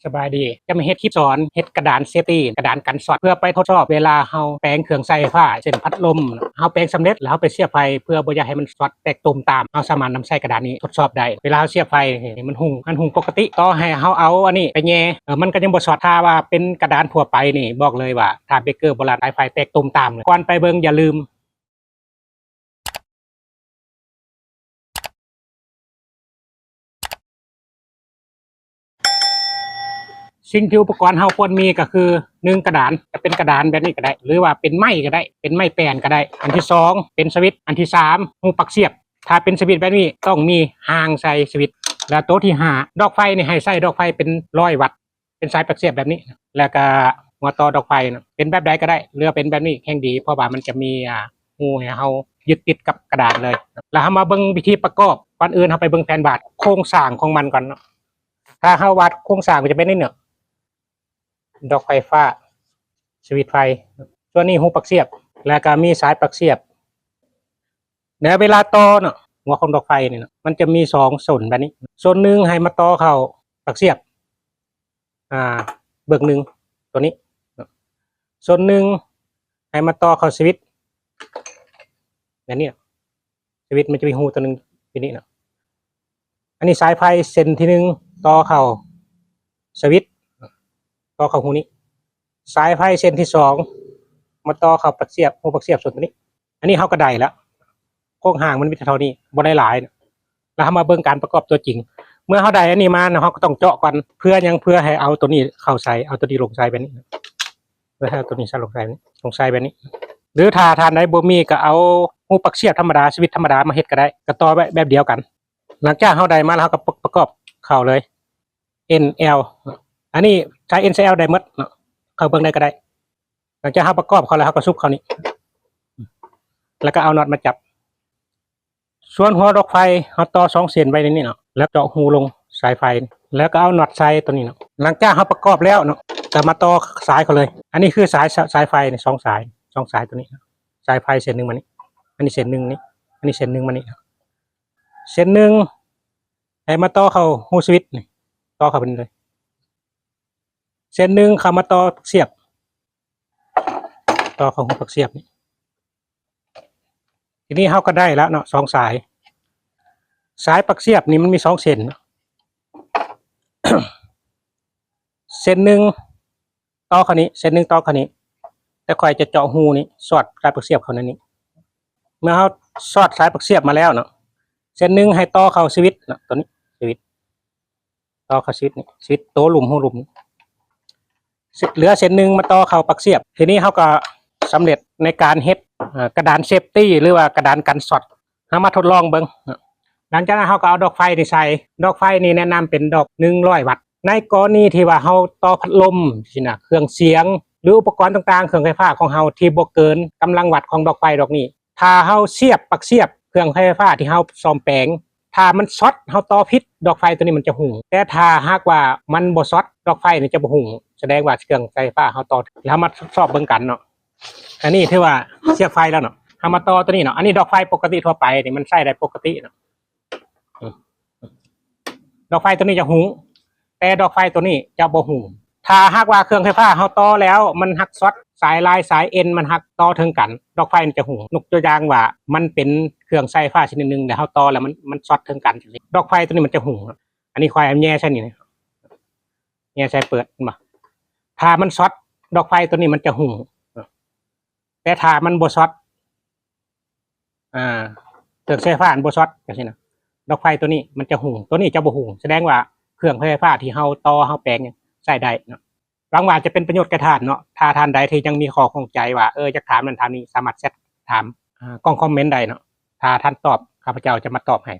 สบายดีจะมาเฮ็ดคลิปสอนเฮ็ดกระดานเซฟตี้กระดานกันสอดเพื่อไปทดสอบเวลาเฮาแปลงเครื่องใส่ไฟฟ้าเช่นพัดลมเฮาแปลงสำเร็จแล้วเฮาไปเสียบไฟเพื่อบ่อยากให้มันช็อตแตกตุ่มตามเฮาสามารถนำใส่กระดานนี้ทดสอบได้เวลาเฮาเสียบไฟมันหุงปกติต่อให้เฮาเอาอันนี้ไปแย่มันก็ยังบ่ช็อตถ้าว่าเป็นกระดานทั่วไปนี่บอกเลยว่าถ้าเบรกเกอร์บ่ละลายไฟแตกตุ่มตามเลยก่อนไปเบิ่งอย่าลืมสิ่งที่อุปกรณ์เฮาควรมีก็คือ1กระดานจะเป็นกระดานแบบนี้ก็ได้หรือว่าเป็นไม้ก็ได้เป็นไม้แป้นก็ได้อันที่2เป็นสวิตช์อันที่3หูปลั๊กเสียบถ้าเป็นสวิตช์แบบนี้ต้องมีหางใส่สวิตช์แล้วตัวที่5ดอกไฟนี่ให้ใส่ดอกไฟเป็น100 วัตต์เป็นสายปลั๊กเสียบแบบนี้แล้วก็หัวต่อดอกไฟเป็นแบบใดก็ได้หรือเป็นแบบนี้แข็งดีเพราะว่ามันจะมีหูให้เฮายึดติดกับกระดาษเลยแล้วเฮามาเบิ่งวิธีประกอบก่อนอื่นเฮาไปเบิ่งแผนวาดโครงสร้างของมันก่อนถ้าเฮาวาดโครงสร้างมันจะเป็นนี่เนี่ยดอกไฟฟ้าสวิตช์ไฟส่วนนี้หูปลั๊กเสียบแล้วก็มีสายปลั๊กเสียบในเวลาต่อเนาะหัวของดอกไฟเนี่ยมันจะมี2ส่วนแบบนี้ส่วนหนึ่งให้มาต่อเข้าปลั๊กเสียบเบิกหนึ่งตัวนี้ส่วนหนึ่งให้มาต่อเข้าสวิตช์แบบนี้สวิตช์มันจะมีหูตัวหนึ่งที่นี่เนาะอันนี้สายไฟเส้นที่1ต่อเข้าสวิตช์ต่อเข้าหูนี้สายไฟเส้นที่2มาต่อเข้าปลั๊กเสียบหูปลั๊กเสียบส่วนตัวนี้อันนี้เขาก็ได้แล้วโครงห่างมันมีเท่านี้บ่ได้หลายแล้วเรามาเบิ่งการประกอบตัวจริงเมื่อเขาได้อันนี้มาเขาก็ต้องเจาะก่อนเพื่อให้เอาตัวนี้เข้าใส่เอาตัวนี้ลงใส่แบบนี้เพื่อให้เอาตัวนี้ใส่ลงใส่แบบนี้หรือถ้าทานได้บ่มีก็เอาหูปลั๊กเสียบธรรมดาสวิตช์ธรรมดามาเฮ็ดก็ได้ก็ต่อแบบเดียวกันหลังจากเขาได้มาแล้วเขาก็ประกอบเข้าเลย NL อันนี้ใช้ NCL ได้หมดเข้าเบิ่งได้ก็ได้หลังจากเขาประกอบเขาแล้วเขาก็ซุบเขานี่แล้วก็เอาน็อตมาจับส่วนหัวดอกไฟเขาต่อ2 เส้นไว้ในนี้เนาะแล้วเจาะหูลงสายไฟแล้วก็เอาน็อตใส่ตัวนี้เนาะหลังจากเขาประกอบแล้วเนาะก็มาต่อสายเขาเลยอันนี้คือสายไฟเนี่ย2 สายตัวนี้สายไฟเส้นหนึ่งมานี่อันนี้เส้นหนึ่งนี่อันนี้เส้นหนึ่งมานี่เส้นหนึ่งให้มาต่อเข้าหูสวิตช์นี่ต่อเข้าไปเลยเส้นหนึ่งเข้ามาต่อเสียบต่อเข้าหูปลั๊กเสียบนี่ทีนี้เขาก็ได้แล้วเนาะ2 สายปลั๊กเสียบนี่มันมี2 เส้น เส้นหนึ่งต่อเข้านี้เส้นหนึ่งต่อเข้านี้แต่ค่อยจะเจาะหูนี้สอดสายปลั๊กเสียบเข้าในนี้เมื่อเขาสอดสายปลั๊กเสียบมาแล้วเนาะเส้นหนึ่งให้ต่อเข้าสวิตช์เนาะตัวนี้สวิตช์ต่อเข้าสวิตช์นี่สวิตช์ตัวหลุมหูหลุมเหลือเส้นหนึ่งมาต่อเข้าปลั๊กเสียบทีนี้เขาก็สำเร็จในการเฮ็ดกระดานเซฟตี้หรือว่ากระดานกันสอดเอามาทดลองเบิ่งหลังจากนั้นเขาก็เอาดอกไฟนี่ใส่ดอกไฟนี่แนะนำเป็นดอก100 วัตต์ในกรณีที่ว่าเขาต่อพัดลมสินะเครื่องเสียงหรืออุปกรณ์ต่างๆเครื่องไฟฟ้าของเขาที่บ่เกินกำลังวัตต์ของดอกไฟดอกนี้ถ้าเขาเสียบปลั๊กเสียบเครื่องไฟฟ้าที่เขาซ่อมแปลงถ้ามันช็อตเขาต่อผิดดอกไฟตัวนี้มันจะหุ่งแต่ถ้าหากว่ามันบ่ช็อตดอกไฟนี่จะบ่หุ่งแสดงว่าเครื่องไฟฟ้าเขาต่อแล้วมาทดสอบเบิ่งกันเนาะอันนี้ถือว่าเสียบไฟแล้วเนาะทำมาต่อตัวนี้เนาะอันนี้ดอกไฟปกติทั่วไปนี่มันใช้ได้ปกติเนาะดอกไฟตัวนี้จะหุงแต่ดอกไฟตัวนี้จะบ่หุงถ้าหากว่าเครื่องไฟฟ้าเขาต่อแล้วมันหักช็อตสายลายสายเอ็นมันหักต่อถึงกันดอกไฟมันจะหุงนกตัวอย่างว่ามันเป็นเครื่องไฟฟ้าชนิดนึงแต่เขาต่อแล้วมันช็อตถึงกันดอกไฟตัวนี้มันจะหุงอันนี้ควายแย่ใช่นี่แย่ใช่เปิดมาถ้ามันช็อตดอกไฟตัวนี้มันจะหุงแต่ถ้ามันบ่ช็อตเครื่องไฟฟ้ามันบ่ช็อตจังซี่นะดอกไฟตัวนี้มันจะหุงตัวนี้จะบ่หุงแสดงว่าเครื่องไฟฟ้าที่เฮาต่อเฮาแปลงใช้ได้เนาะหวังว่าจะเป็นประโยชน์แก่ท่านเนาะถ้าท่านใดที่ยังมีข้อข้องใจว่าอยากถามนั้นถามนี้สามารถแชทถามกล้องคอมเมนต์ได้เนาะถ้าท่านตอบข้าพเจ้าจะมาตอบให้